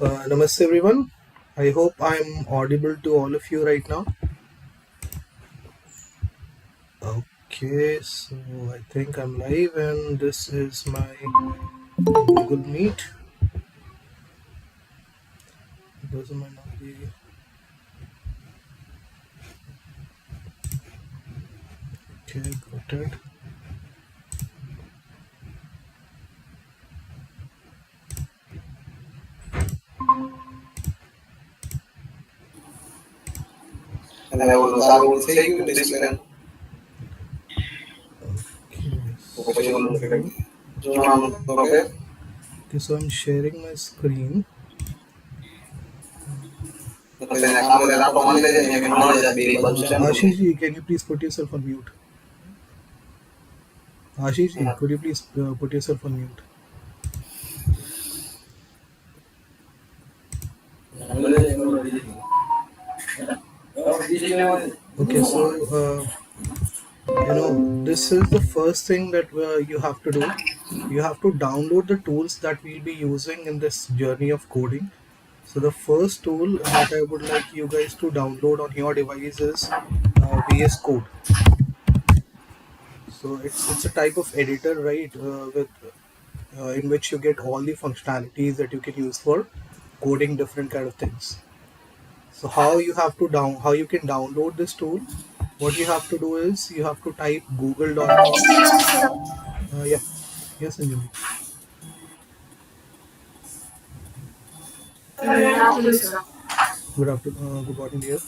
Namaste everyone. I hope I'm audible to all of you right now. Okay, so I think I'm live and this is my Google Meet. Those might not be okay, got it. Okay, so I'm sharing my screen. Ashish ji, can you please put yourself on mute? Ashish ji, could you please put yourself on mute? Okay, so this is the first thing that you have to do. You have to download the tools that we'll be using in this journey of coding. So the first tool that I would like you guys to download on your device is VS Code. So it's a type of editor, right? With in which you get all the functionalities that you can use for coding different kind of things. So how you can download this tool? What you have to do is you have to type google.com. Yeah, yes, Anjali. Good afternoon. Good morning, dear.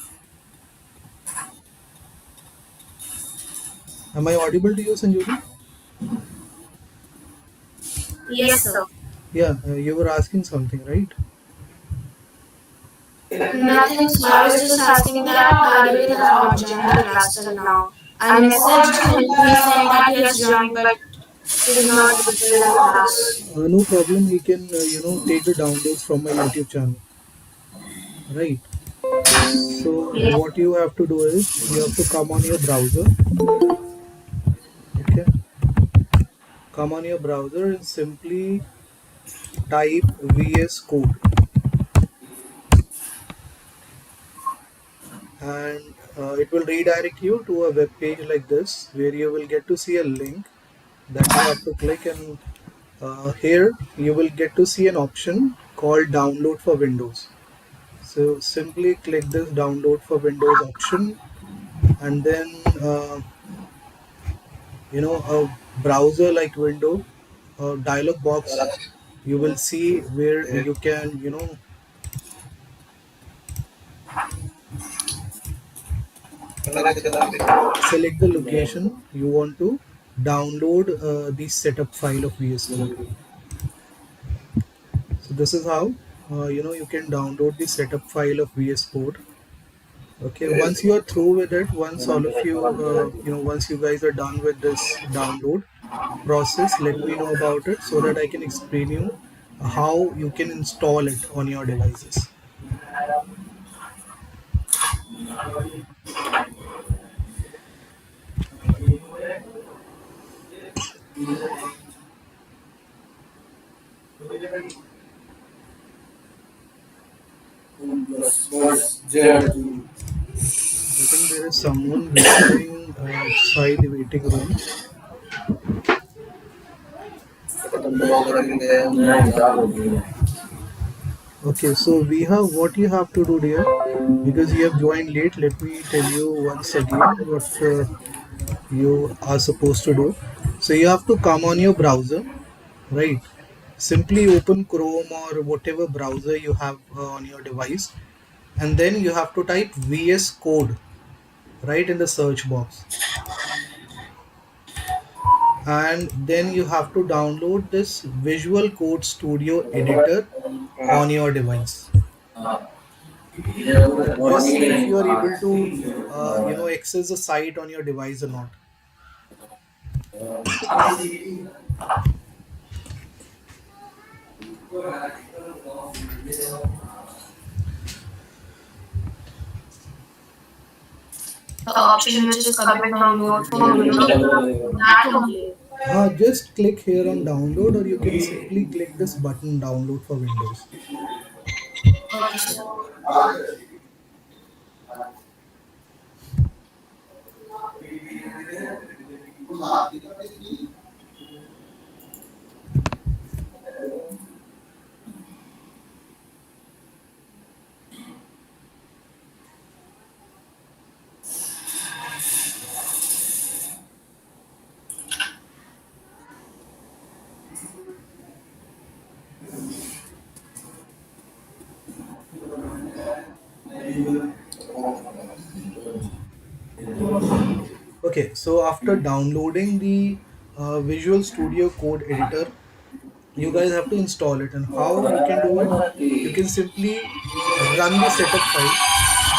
Am I audible to you, Sanjoli? Yes, sir. Yeah, you were asking something, right? Nothing, sir. I was just asking that David has not joined the class till now. I messaged him. He said that he has joined, but he's not visible in the class. No problem. He can, take the downloads from my YouTube channel, right? So Yes. what you have to do is you have to come on your browser. Okay, come on your browser and simply type VS Code, and it will redirect you to a web page like this, where you will get to see a link that you have to click, and here you will get to see an option called download for Windows. So simply click this download for Windows option, and then a browser like window, a dialog box, you will see where you can select the location you want to download the setup file of VS Code. So this is how you can download the setup file of VS Code. Okay, once you are through with it, once all of you once you guys are done with this download process, let me know about it so that I can explain you how you can install it on your devices. I think there is someone visiting outside the waiting room. Okay, so we have what you have to do, dear, because you have joined late. Let me tell you once again what you are supposed to do. So you have to come on your browser, right? Simply open Chrome or whatever browser you have on your device, and then you have to type VS Code right in the search box, and then you have to download this Visual Code Studio editor on your device. Just see if you are able to access the site on your device or not. The option which is coming download for Windows, that only. Just click here on download, or you can simply click this button download for Windows. Okay, sir. Okay, so after downloading the Visual Studio Code editor, you guys have to install it. And how you can do it? You can simply run the setup file.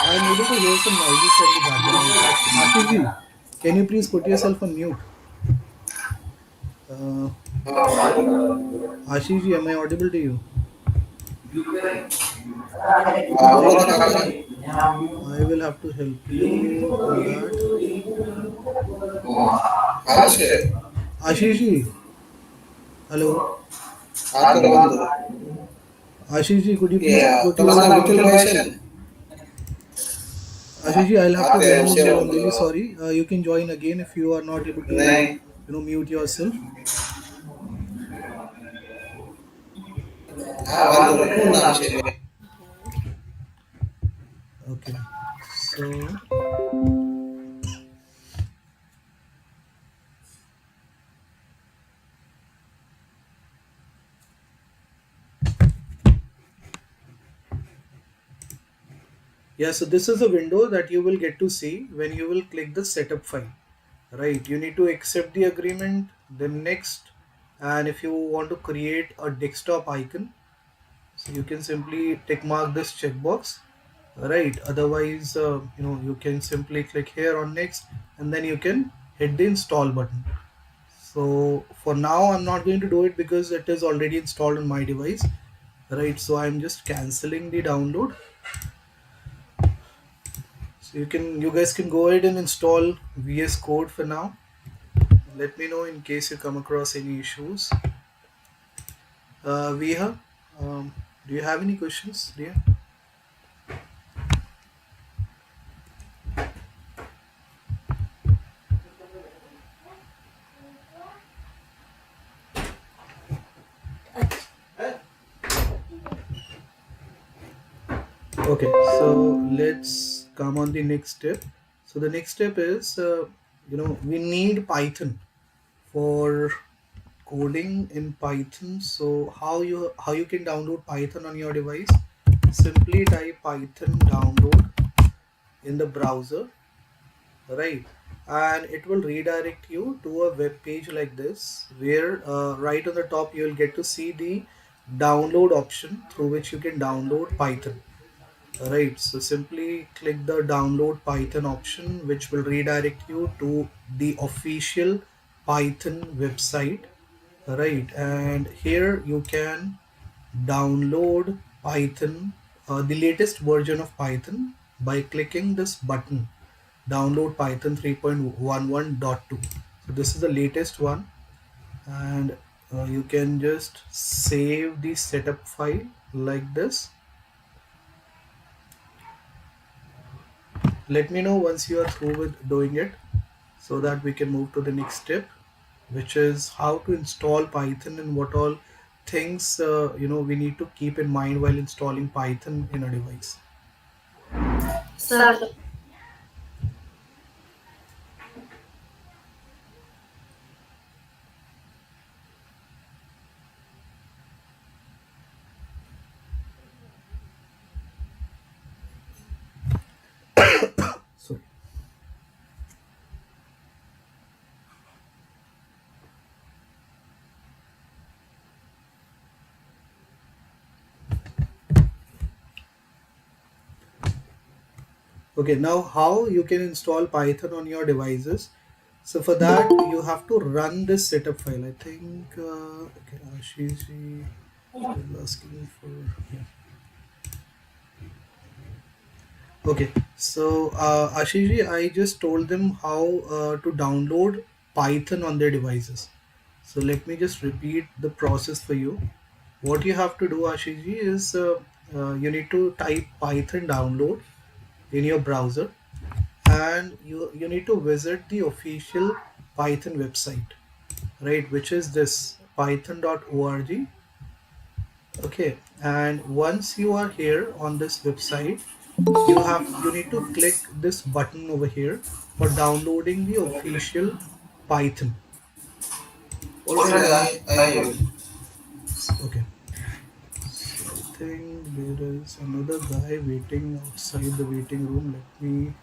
I am able to hear some noises from the background. Ashish ji, can you please put yourself on mute? Uh, Ashish ji, am I audible to you? I will have to help you in that. Ashish ji, hello. Ashish ji, could you please put your Ashish ji, I'll have to remove you. I'm really sorry. You can join again if you are not able to, mute yourself. Okay. So, yeah, so this is a window that you will get to see when you will click the setup file. Right. You need to accept the agreement, then next, and if you want to create a desktop icon, so you can simply tick mark this checkbox. Right. Otherwise, you can simply click here on next, and then you can hit the install button. So for now, I'm not going to do it because it is already installed on my device. Right. So I'm just canceling the download. So you guys can go ahead and install VS Code for now. Let me know in case you come across any issues. Viha, do you have any questions, dear? Okay, so let's come on the next step. So the next step is, we need Python for coding in Python. So how you can download Python on your device? Simply type Python download in the browser, right? And it will redirect you to a web page like this, where right on the top you will get to see the download option through which you can download Python. Right, so simply click the download Python option, which will redirect you to the official Python website. Right, and here you can download Python, the latest version of Python, by clicking this button, download Python 3.11.2. So this is the latest one, and you can just save the setup file like this. Let me know once you are through with doing it, so that we can move to the next step, which is how to install Python and what all things we need to keep in mind while installing Python in a device. Sir, So okay, now how you can install Python on your devices. So for that you have to run this setup file. I think okay, Ashish is asking for, yeah. Okay, so Ashish ji, I just told them how to download Python on their devices. So let me just repeat the process for you. What you have to do, Ashish ji, is you need to type python download in your browser, and you need to visit the official python website, right, which is this python.org. Okay, and once you are here on this website, you need to click this button over here for downloading the official python. Okay, I hear you. Okay, so I think there is another guy waiting outside the waiting room. Let me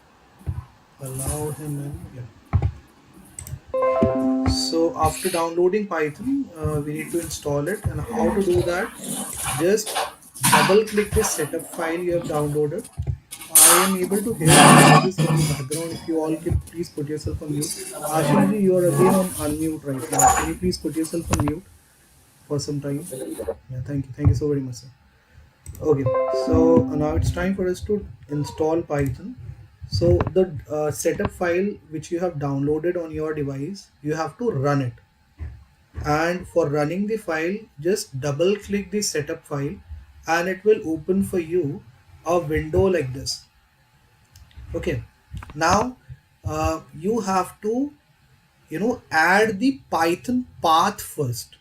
allow him in. Yeah. So after downloading python, we need to install it, and how to do that, just double click this setup file you have downloaded. I am able to hear some noises from the background. If you all can please put yourself on mute. Ashimji, you are again on unmute right now. Can you please put yourself on mute for some time? Yeah, thank you. Thank you so very much, sir. Okay, so now it's time for us to install Python. So the setup file which you have downloaded on your device, you have to run it. And for running the file, just double click the setup file, and it will open for you a window like this. Okay, now you have to add the python path first.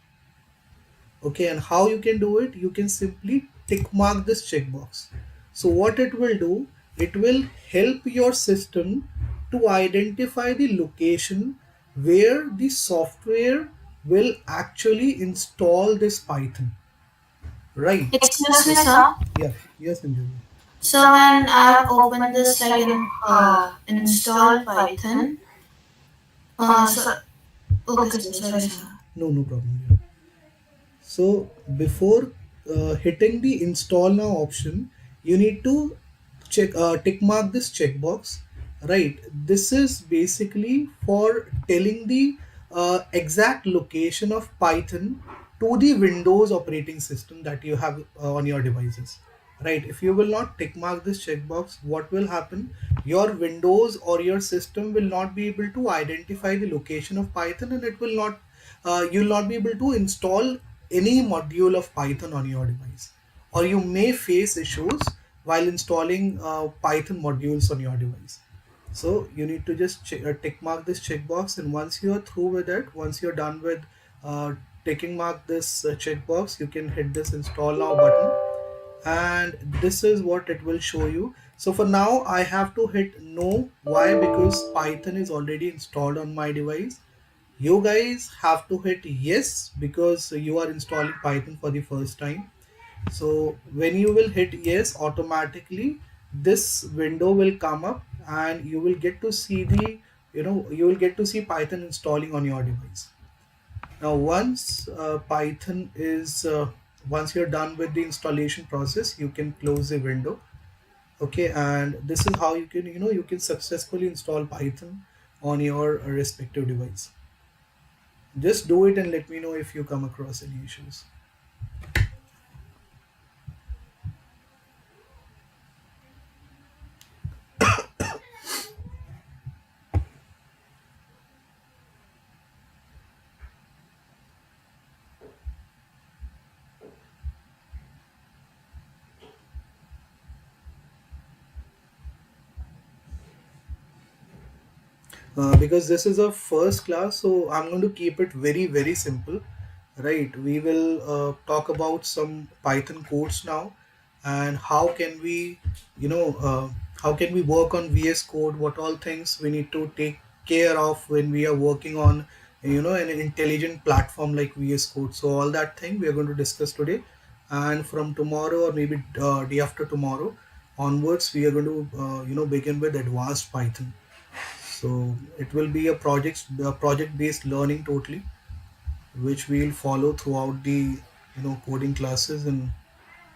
Okay, and how you can do it, you can simply tick mark this checkbox. So what it will do, it will help your system to identify the location where the software will actually install this python, right? Excuse me, sir. Yeah, yes, Anjali. So when I've opened this like in install Python, so okay, sir, sorry, sir. No problem. So before hitting the install now option, you need to tick mark this checkbox, right? This is basically for telling the exact location of Python to the Windows operating system that you have on your devices, right? If you will not tick mark this checkbox, what will happen? Your Windows or your system will not be able to identify the location of Python, and it will not you'll not be able to install any module of Python on your device, or you may face issues while installing Python modules on your device. So you need to just tick mark this checkbox, and once you are through with it, once you're done with uh, ticking mark this checkbox, you can hit this install now button, and this is what it will show you. So for now I have to hit no. Why? Because Python is already installed on my device. You guys have to hit yes because you are installing Python for the first time. So when you will hit yes, automatically this window will come up, and you will get to see you will get to see Python installing on your device. Now once Python is once you're done with the installation process, you can close the window. Okay, and this is how you can you can successfully install Python on your respective device. Just do it and let me know if you come across any issues. Because this is a first class, so I'm going to keep it very, very simple. Right, we will talk about some Python codes now, and how can we, you know, how can we work on VS Code? What all things we need to take care of when we are working on, an intelligent platform like VS Code. So all that thing we are going to discuss today, and from tomorrow or maybe day after tomorrow onwards, we are going to, begin with advanced Python. So it will be a project based learning totally, which we'll follow throughout the coding classes, and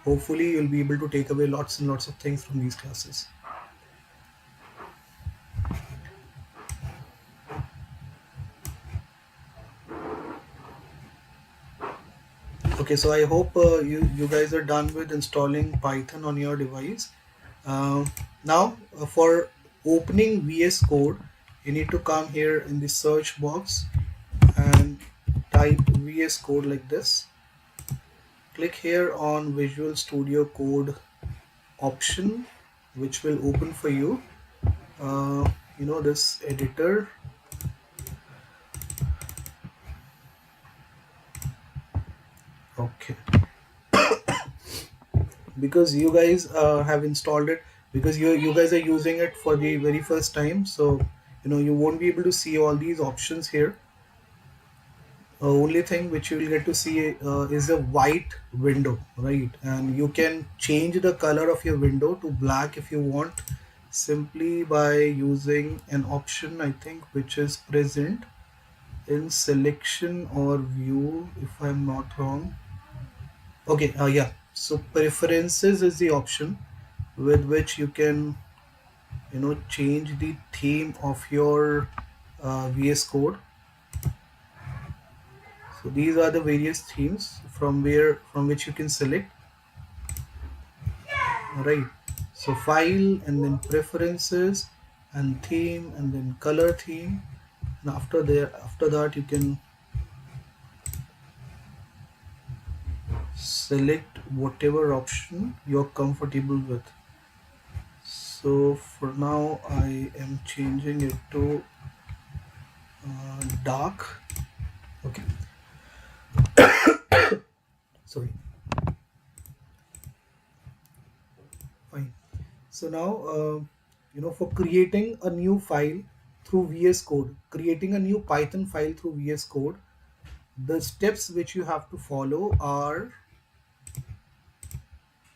hopefully you'll be able to take away lots and lots of things from these classes. Okay, so I hope you guys are done with installing Python on your device. Now for opening VS Code, you need to come here in the search box and type VS Code like this. click here on Visual Studio Code option, which will open for you. This editor. Okay, because you guys have installed it, because you guys are using it for the very first time, so you won't be able to see all these options here. Only thing which you will get to see is a white window, right? And you can change the color of your window to black if you want, simply by using an option, I think, which is present in selection or view, if I'm not wrong. Okay, yeah. So preferences is the option with which you can change the theme of your VS Code. So these are the various themes from which you can select, right? So file, and then preferences, and theme, and then color theme, and after that you can select whatever option you're comfortable with. So for now I am changing it to dark. Okay, sorry. Fine. So now, for creating a new file through VS Code, creating a new Python file through VS Code, the steps which you have to follow are: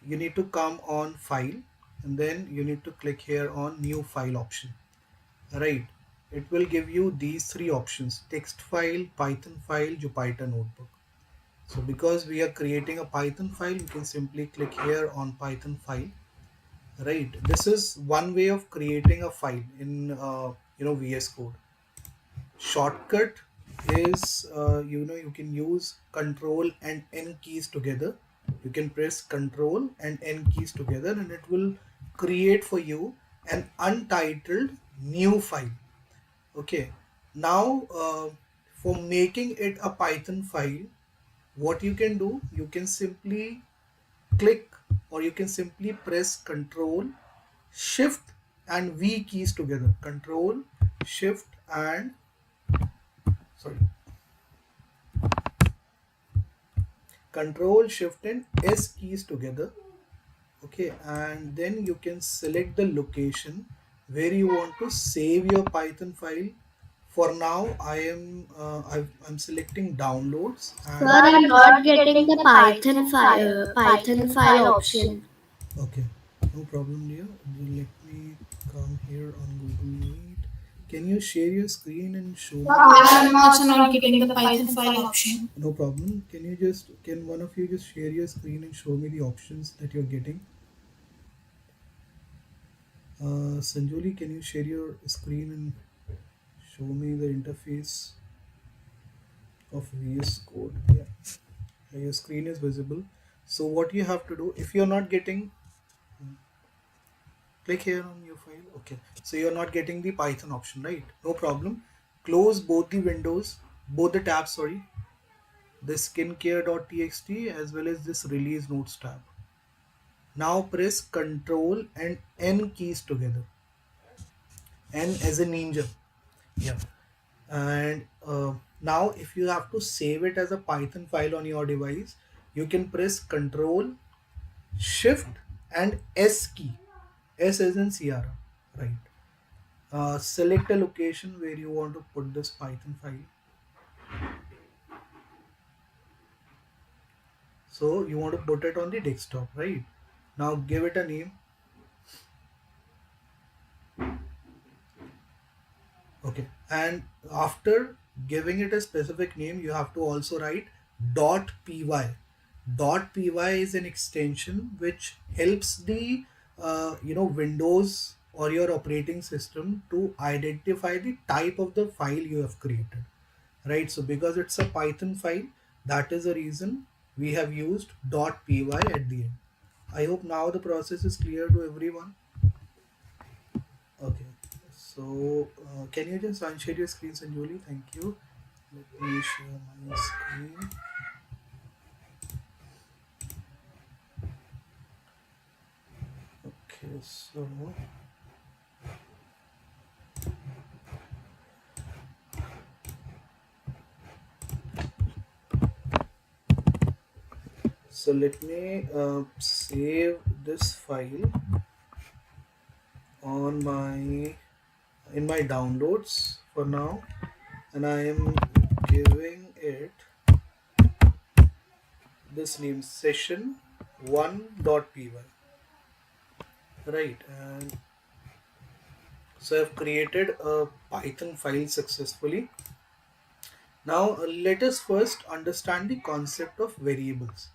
you need to come on File, and then you need to click here on New File option. Right? It will give you these three options: text file, Python file, Jupyter notebook. So because we are creating a Python file, we can simply click here on Python file. Right, this is one way of creating a file in VS Code. Shortcut is, you can use Control and N keys together. You can press Control and N keys together, and it will create for you an untitled new file. Okay, now for making it a Python file, what you can do, you can simply click, or you can simply press Control Shift and V keys together. Control Shift and sorry Control Shift and S keys together. Okay, and then you can select the location where you want to save your Python file. For now I'm selecting downloads, Sir, and I'm not getting the Python file option. okay, no problem, dear. Let me come here on Google Meet. Can you share your screen and show me? I'm also not getting the Python file option. No problem. Can one of you just share your screen and show me the options that you're getting? Sanjoli, can you share your screen and show me the interface of VS Code? Yeah, your screen is visible. So what you have to do, if you're not getting, click here on your file. Okay, so you're not getting the Python option, right? No problem. Close both the windows, both the tabs, sorry, the skincare.txt as well as this release notes tab. Now press Control and N keys together. N as a ninja. Yeah. And now if you have to save it as a Python file on your device, you can press Control Shift and S key. S as in Sierra. Right. Select a location where you want to put this Python file. So you want to put it on the desktop, right? Now give it a name. Okay, and after giving it a specific name, you have to also write .py. .py is an extension which helps the Windows or your operating system to identify the type of the file you have created, right? So because it's a Python file, that is the reason we have used .py at the end. I hope now the process is clear to everyone. Okay, so can you just unshare your screen, Sanjoli? Thank you. Let me share my screen. Okay, so let me save this file on my in my downloads for now, and I am giving it this name session1.py, right? And so I've created a Python file successfully. Now let us first understand the concept of variables,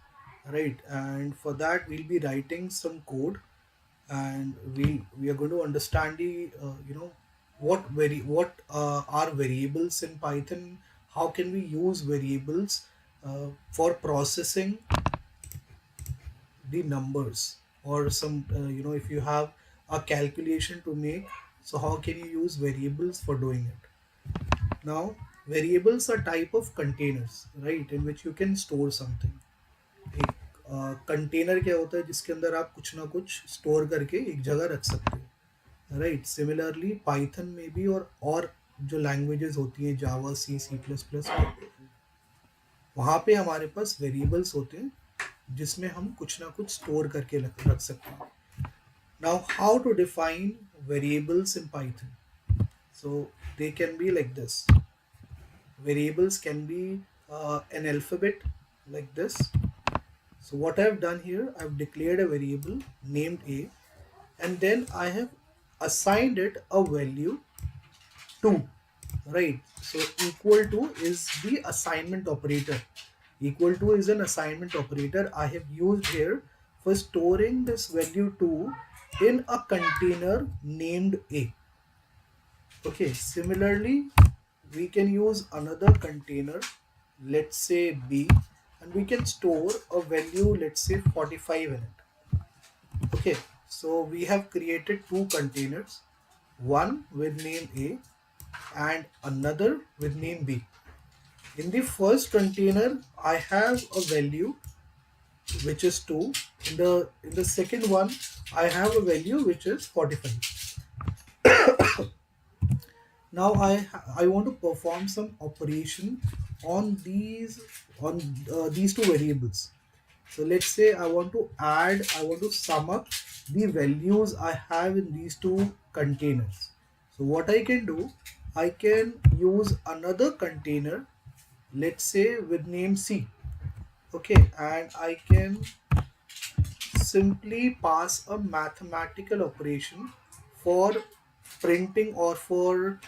right? And for that we'll be writing some code, and we are going to understand the what are variables in Python. How can we use variables for processing the numbers, or some if you have a calculation to make, so how can you use variables for doing it? Now, variables are type of containers, right, in which you can store something. एक container क्या होता है जिसके अंदर आप कुछ ना कुछ स्टोर करके एक जगह रख सकते हो, राइट? सिमिलरली पाइथन में भी, और जो लैंग्वेजेस होती हैं जावा, सी, सी प्लस प्लस, वहाँ पे हमारे पास वेरिएबल्स होते हैं जिसमें हम कुछ ना कुछ स्टोर करके रख सकते हैं. Now how to define variables in Python? So they can be like this. Variables can be an alphabet like this. So what I have done here, I have declared a variable named a, and then I have assigned it a value 2, right? So equal to is the assignment operator. Equal to is an assignment operator I have used here for storing this value 2 in a container named a. Okay, similarly, we can use another container, let's say b, and we can store a value, let's say 45 in it. Okay, so we have created two containers, one with name a and another with name b. In the first container, I have a value which is 2. In the second one, I have a value which is 45. Now I want to perform some operation on these two variables. So let's say I want to sum up the values I have in these two containers. So what I can do, I can use another container, let's say with name c. Okay, and I can simply pass a mathematical operation for printing, or for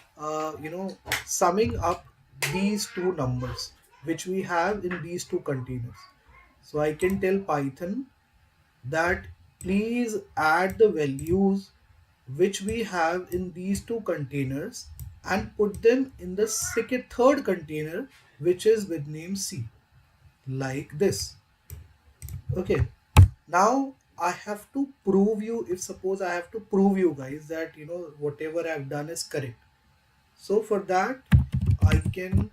summing up these two numbers which we have in these two containers. So I can tell Python that please add the values which we have in these two containers and put them in the third container which is with name c, like this. Okay, now I have to prove you, if suppose I have to prove you guys that whatever I've done is correct. So for that, I can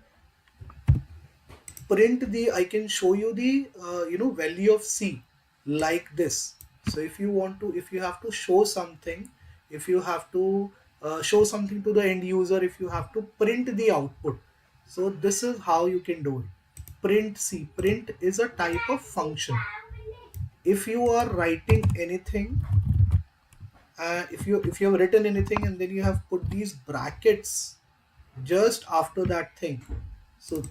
I can show you the value of c like this. So if you have to show something, if you have to show something to the end user, if you have to print the output, so this is how you can do it. Print c. Print is a type of function. If you are writing anything, if you have written anything and then you have put these brackets just after that thing, so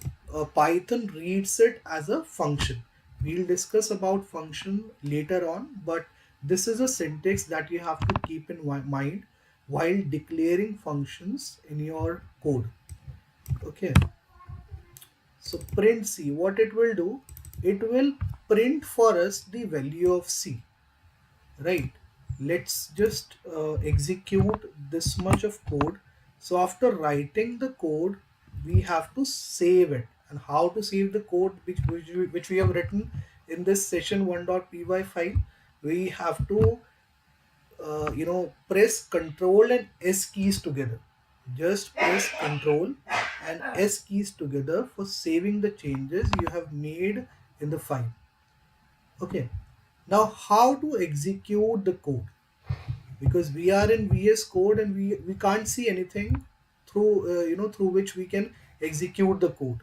Python reads it as a function. We'll discuss about function later on, but this is a syntax that you have to keep in mind while declaring functions in your code. Okay, so print c, what it will do, it will print for us the value of c, right? Let's just execute this much of code. So after writing the code, we have to save it. And how to save the code which we have written in this session1.py file? We have to press control and s keys together. Just press control and s keys together for saving the changes you have made in the file. Okay, now how to execute the code? because we are in VS Code and we can't see anything through through which we can execute the code.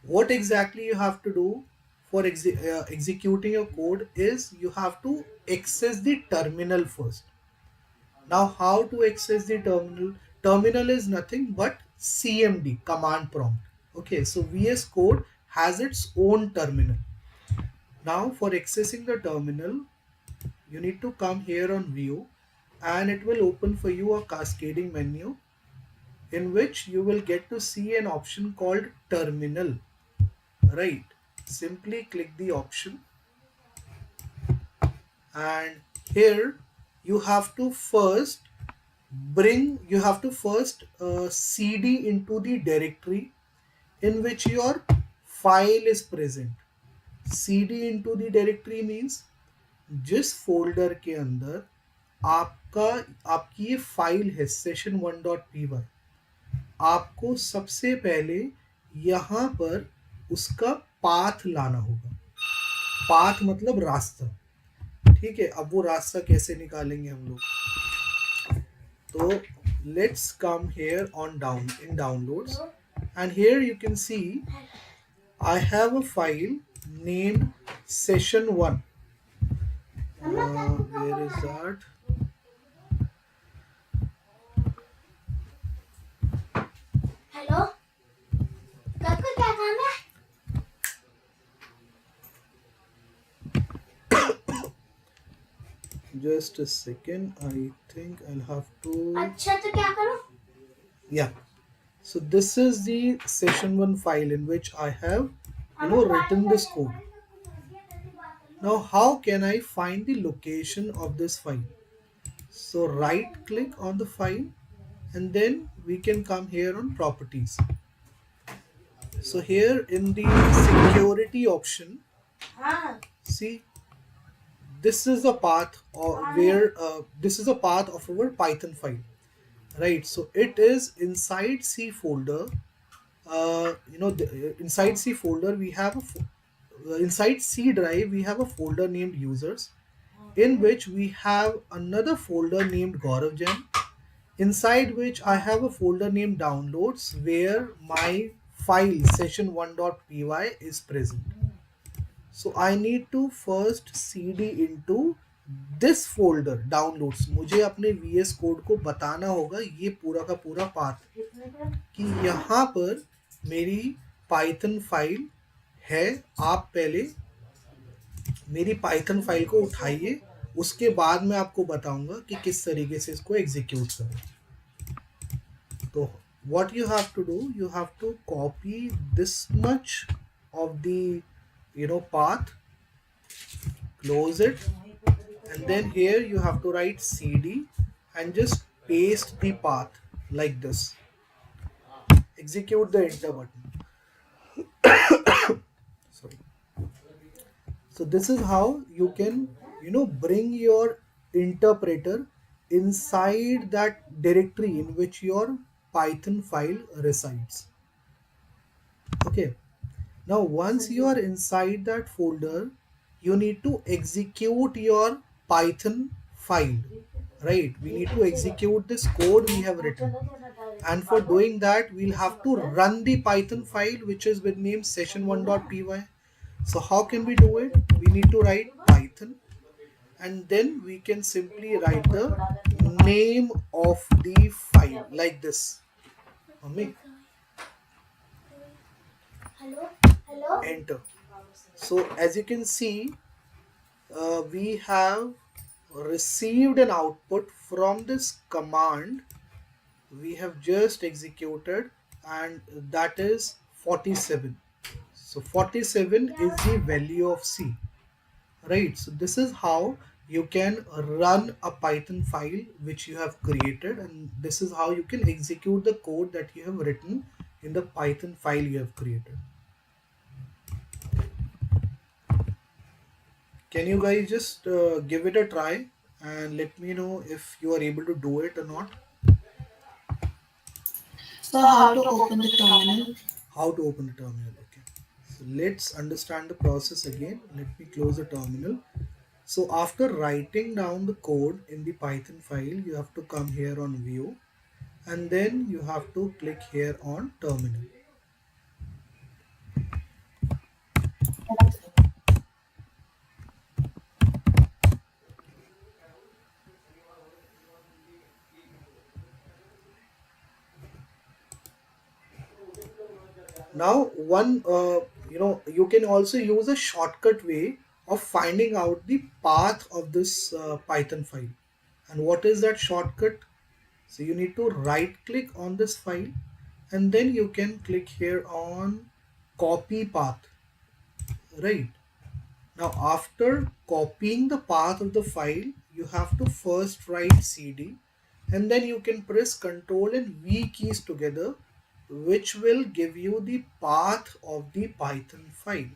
What exactly you have to do for executing your code is you have to access the terminal first. Now, how to access the terminal? Terminal is nothing but CMD, command prompt. Okay, so VS Code has its own terminal. Now, for accessing the terminal, you need to come here on View, and it will open for you a cascading menu in which you will get to see an option called Terminal. Right, simply click the option, and here you have to first cd into the directory in which your file is present. cd into the directory means जिस folder के अंदर आपका आपकी ये file है session1.py, आपको सबसे पहले यहाँ पर उसका पाथ लाना होगा. पाथ मतलब रास्ता. ठीक है, अब वो रास्ता कैसे निकालेंगे हम लोग? तो let's come here on downloads, and here you can see I have a file named session1. Where is that? Hello, काका क्या काम है? Just a second, I think I'll have to. अच्छा तो क्या करूं? Yeah, so this is the session1 file in which I have written this code. Now how can I find the location of this file? So right click on the file, and then we can come here on properties. So here in the security option, see, this is the path or where this is a path of our Python file, right? So it is inside C folder. Inside C folder we have inside C drive we have a folder named users, in which we have another folder named Gaurav Jain, inside which I have a folder named downloads where my file session1.py is present. So I need to first cd into this folder downloads. मुझे अपने VS Code को बताना होगा ये पूरा का पूरा path कि यहाँ पर मेरी Python फाइल है. आप पहले मेरी Python फाइल को उठाइए, उसके बाद मैं आपको बताऊंगा कि किस तरीके से इसको एग्जीक्यूट करें. तो what you have to do, you have to copy this much of the path, close it, and then here you have to write cd and just paste the path like this. Execute the enter button. Sorry. So this is how you can bring your interpreter inside that directory in which your Python file resides. Okay. Now once you are inside that folder, you need to execute your Python file, right? We need to execute this code we have written, and for doing that we'll have to run the Python file which is with name session1.py. So how can we do it? We need to write Python, and then we can simply write the name of the file like this. Mummy, enter. So as you can see, we have received an output from this command we have just executed, and that is 47. So 47 is the value of C, right? So this is how you can run a Python file which you have created, and this is how you can execute the code that you have written in the Python file you have created. Can you guys just give it a try and let me know if you are able to do it or not? So how to open the terminal? How to open the terminal? Okay. So let's understand the process again. Let me close the terminal. So after writing down the code in the Python file, you have to come here on view, and then you have to click here on terminal. Now one you can also use a shortcut way of finding out the path of this Python file. And what is that shortcut? So you need to right click on this file, and then you can click here on copy path, right? Now after copying the path of the file, you have to first write cd, and then you can press Ctrl and V keys together, which will give you the path of the Python file.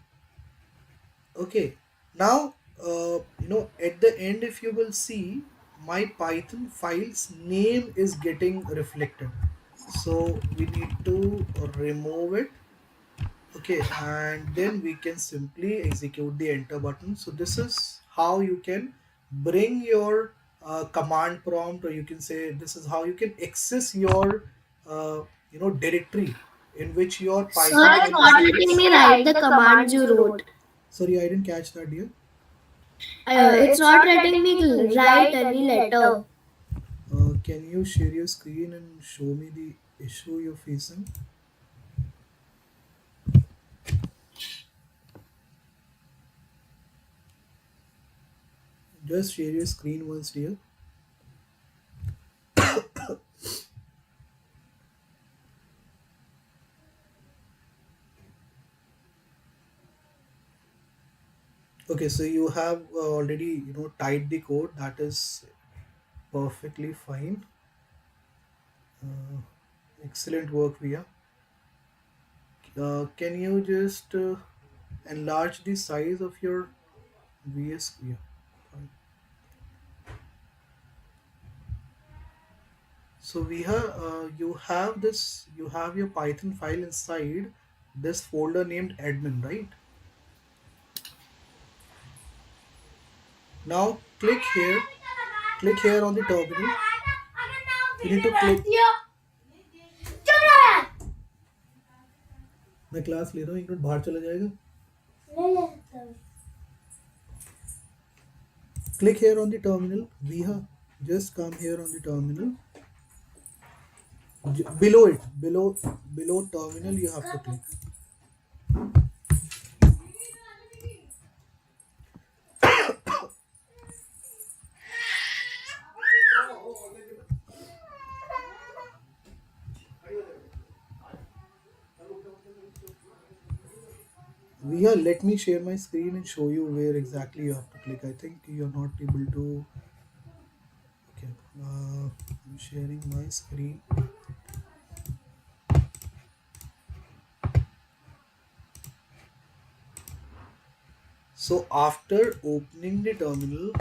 Okay, now at the end, if you will see, my Python file's name is getting reflected. So we need to remove it. Okay, and then we can simply execute the enter button. So this is how you can bring your command prompt, or you can say this is how you can access your directory in which your Sir, Python it's file not is. letting me write the commands you wrote. Sorry, I didn't catch that, dear. It's not letting me write any letter. Can you share your screen and show me the issue you're facing? Just share your screen once, dear. Okay, so you have already typed the code. That is perfectly fine. Uh, Excellent work, Via. Can you just enlarge the size of your VS? Yeah, fine. So you have your Python file inside this folder named admin, right? Now click here on the terminal. You need to click. मैं class ले रहा हूँ, एक minute बाहर चला जाएगा. Click here on the terminal. Viha, just come here on the terminal. Below it, below terminal, you have to click. Viha, let me share my screen and show you where exactly you have to click. I think you're not able to. Okay, I'm sharing my screen. So after opening the terminal,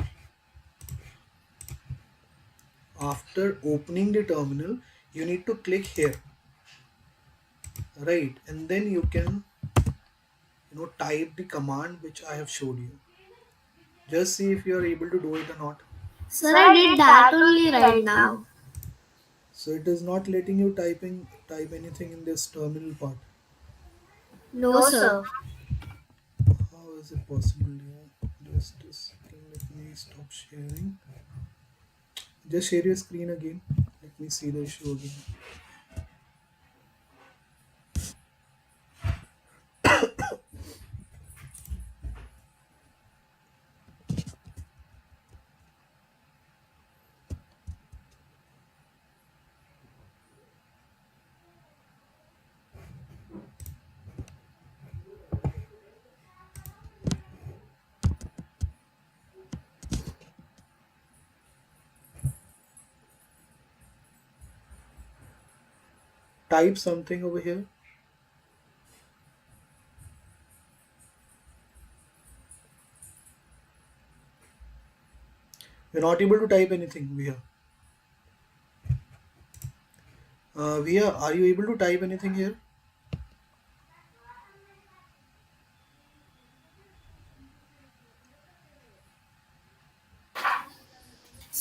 you need to click here, right? And then you can type the command which I have showed you. Just see if you are able to do it or not. Sir, I did that only right now. So it is not letting you type anything in this terminal part. No, sir. How is it possible? Yeah, just a second. Let me stop sharing. Just share your screen again. Let me see the issue again. Type something over here. You're not able to type anything, Via. Via, are you able to type anything here?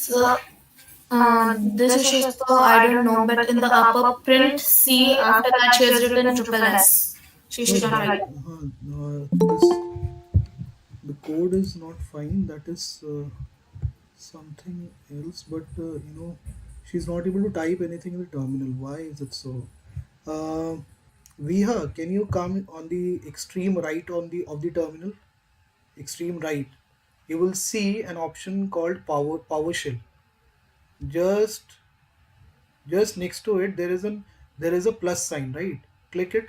So, this is just the I don't know, but in the upper print C, after that she has written triple S. She No, should not write. this the code is not fine. That is something else. But she's not able to type anything in the terminal. Why is it so? Uh, Viha, can you come on the extreme right on the of the terminal? Extreme right. You will see an option called PowerShell. Just just next to it there is a plus sign, right? Click it.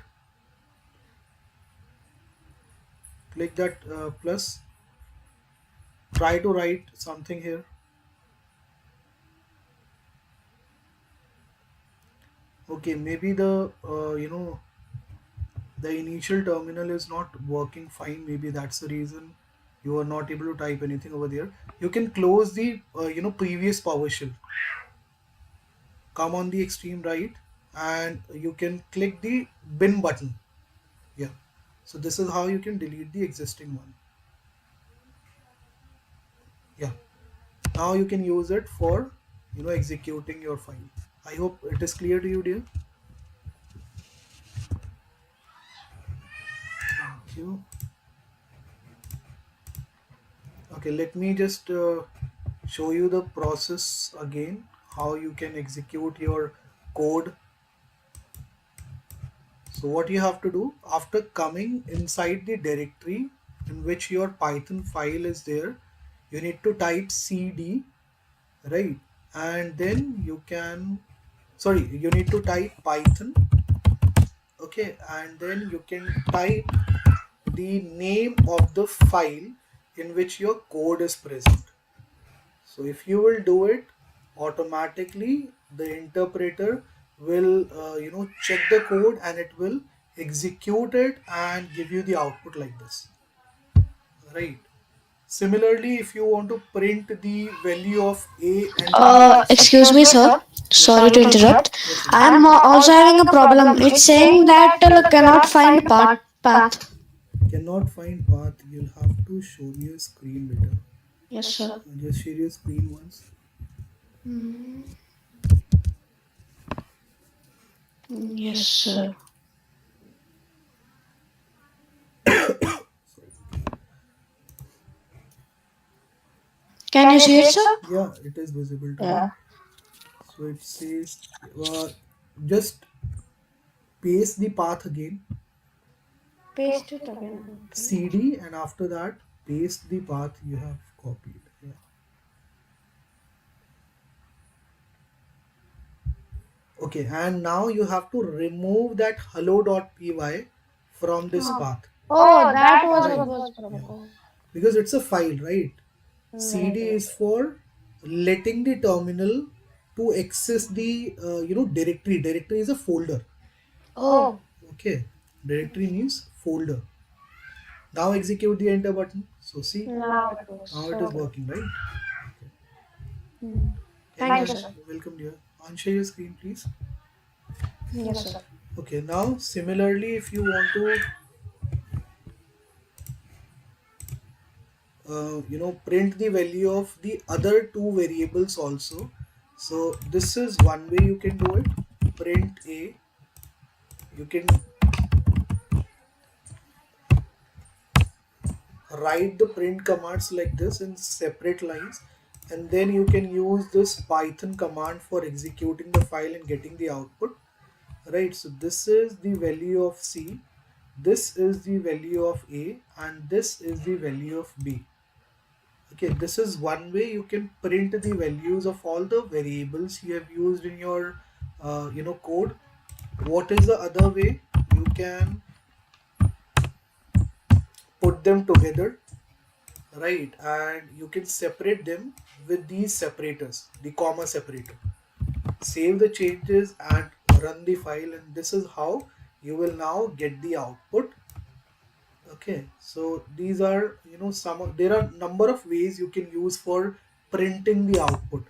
Click that plus. Try to write something here. Okay, maybe the initial terminal is not working fine. Maybe that's the reason you are not able to type anything over there. You can close the previous PowerShell. Come on the extreme right, and you can click the bin button. Yeah. So this is how you can delete the existing one. Yeah. Now you can use it for executing your file. I hope it is clear to you, dear. Thank you. Okay, let me just show you the process again, how you can execute your code. So what you have to do after coming inside the directory in which your Python file is there, you need to type cd, right? And then you can, sorry, you need to type python, okay, and then you can type the name of the file in which your code is present. So if you will do it, automatically the interpreter will check the code and it will execute it and give you the output like this, right? Similarly, if you want to print the value of a and b, Excuse me, sir. yes, Sorry to interrupt. yes, I yes, am also having a problem. It's saying that cannot find path. cannot find path, you'll have to show me your screen later. Yes, sir. Just share your screen once. Mm, yes, sir. Can you see it, sir? Yeah, it is visible to me. Yeah. So it says just paste the path again, Paste it again. Okay. cd, and after that paste the path you have copied. Yeah. Okay, and now you have to remove that hello.py from this Oh, path. oh, that was Right. what was Yeah. problem. Because it's a file, right? Right, cd right. is for letting the terminal to access the directory. Directory is a folder. Oh, Okay, directory means folder. Now execute the enter button. So see, now it works. now it is So, working, right? mm. Can Thank you you, sir. welcome dear? Unshare your screen, please. Yes, sir. Okay, now similarly, if you want to print the value of the other two variables also. So this is one way you can do it. Print a. You can write the print commands like this in separate lines, and then you can use this python command for executing the file and getting the output, right? So this is the value of c, this is the value of a, and this is the value of b. Okay, this is one way you can print the values of all the variables you have used in your code. What is the other way? You can put them together, right? And you can separate them with these separators, the comma separator. Save the changes and run the file, and this is how you will now get the output. Okay, so these are there are number of ways you can use for printing the output,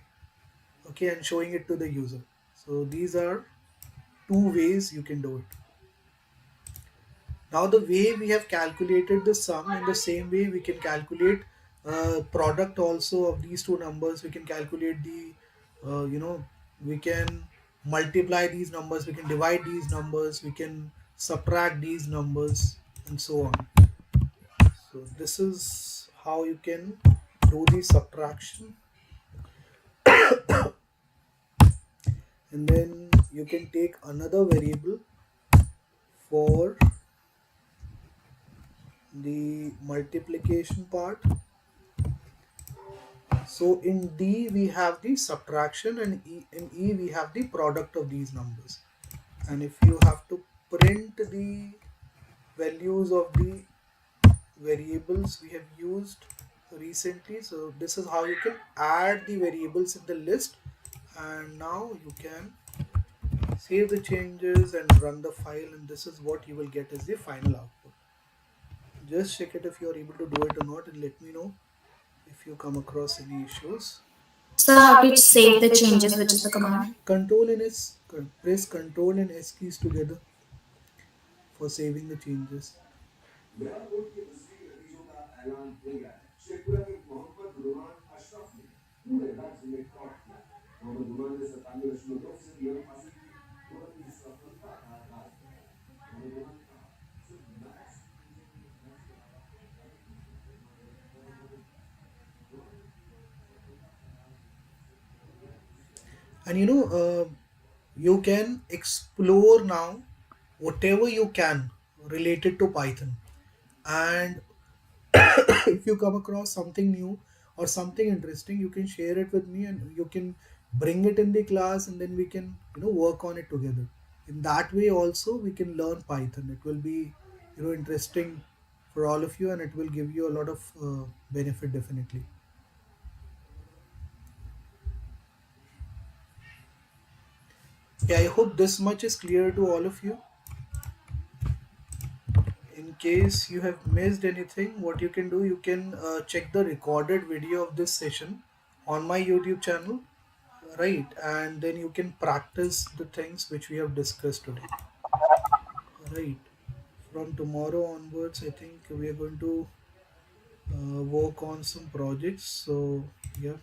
okay, and showing it to the user. So these are two ways you can do it. Now the way we have calculated the sum, in the same way we can calculate product also of these two numbers. We can calculate the, you know, we can multiply these numbers, we can divide these numbers, we can subtract these numbers, and so on. So this is how you can do the subtraction, and then you can take another variable for the multiplication part. So in D we have the subtraction, and in E we have the product of these numbers. And if you have to print the values of the variables we have used recently, so this is how you can add the variables in the list. And now you can save the changes and run the file, and this is what you will get as the final output. Just check it if you are able to do it or not, and let me know if you come across any issues. So how to save the changes, which is the command? Control and S, press Control and S keys together for saving the changes. And you can explore now whatever you can related to Python. And if you come across something new or something interesting, you can share it with me, and you can bring it in the class, and then we can work on it together. In that way also we can learn Python. It will be interesting for all of you, and it will give you a lot of benefit, definitely. Yeah, I hope this much is clear to all of you. In case you have missed anything, what you can do, you can check the recorded video of this session on my YouTube channel, right? And then you can practice the things which we have discussed today, right? From tomorrow onwards, I think we are going to work on some projects. So yeah,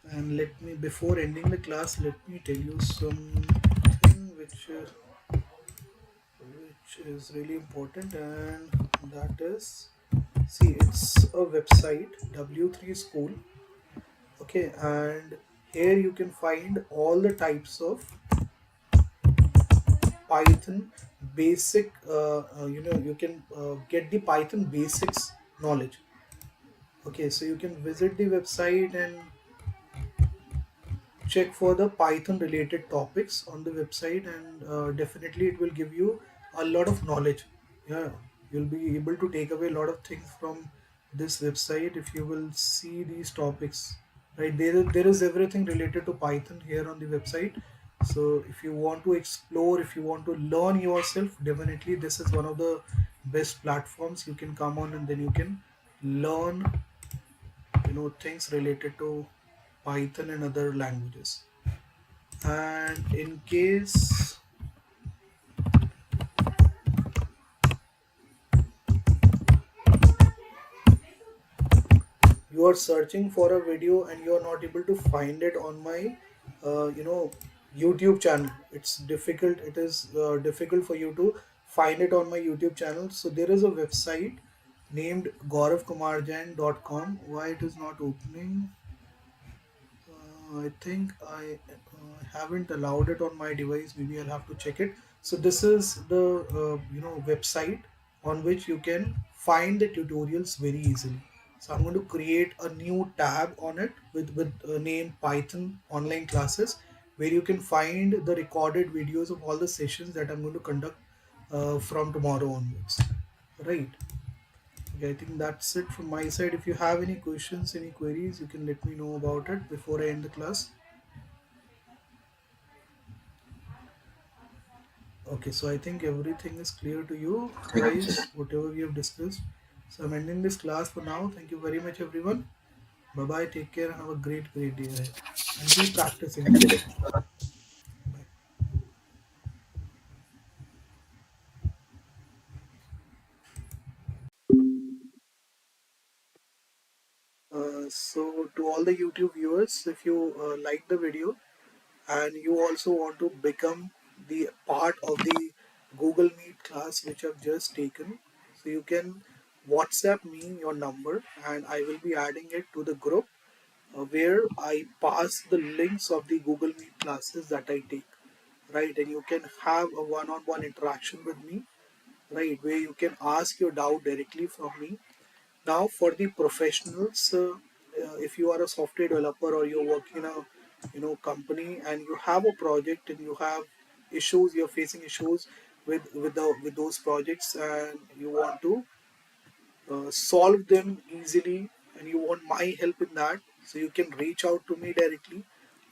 and let me, before ending the class, let me tell you something which is really important, and that is, see, it's a website, W3 School. Okay, and here you can find all the types of Python basic. You can get the Python basics knowledge. Okay, so you can visit the website and check for the Python related topics on the website, and definitely it will give you a lot of knowledge. Yeah, you'll be able to take away a lot of things from this website if you will see these topics. Right, there is everything related to Python here on the website. So if you want to explore, if you want to learn yourself, definitely this is one of the best platforms. You can come on, and then you can learn things related to Python and other languages. And in case you are searching for a video and you are not able to find it on my YouTube channel, it's difficult, it is difficult for you to find it on my YouTube channel. So there is a website named gauravkumarjain.com. Why it is not opening? I think I haven't allowed it on my device. Maybe I'll have to check it. So this is the website on which you can find the tutorials very easily. So I'm going to create a new tab on it with name Python online classes, where you can find the recorded videos of all the sessions that I'm going to conduct from tomorrow onwards. Right. Okay, I think that's it from my side. If you have any questions, any queries, you can let me know about it before I end the class. Okay, so I think everything is clear to you guys, whatever we have discussed. So I'm ending this class for now. Thank you very much, everyone. Bye bye. Take care and have a great day ahead. And keep practicing. Bye. to all the YouTube viewers, if you like the video and you also want to become the part of the Google Meet class which I've just taken, so you can WhatsApp me your number and I will be adding it to the group where I pass the links of the Google Meet classes that I take, right? And you can have a one-on-one interaction with me, right? Where you can ask your doubt directly from me. Now, for the professionals, if you are a software developer or you're working in a company and you have a project and you have issues, you're facing issues with those projects and you want to solve them easily and you want my help in that, so you can reach out to me directly.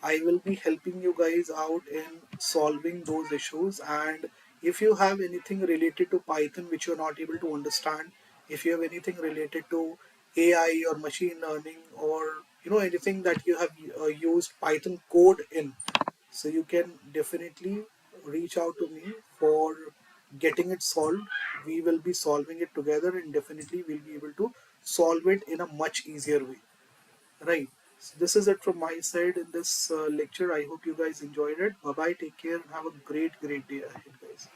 I will be helping you guys out in solving those issues. And if you have anything related to Python which you're not able to understand, if you have anything related to AI or machine learning, or anything that you have used Python code in, so you can definitely reach out to me for getting it solved. We will be solving it together and definitely we'll be able to solve it in a much easier way. Right. So this is it from my side in this lecture. I hope you guys enjoyed it. Bye bye. Take care and have a great day ahead, guys.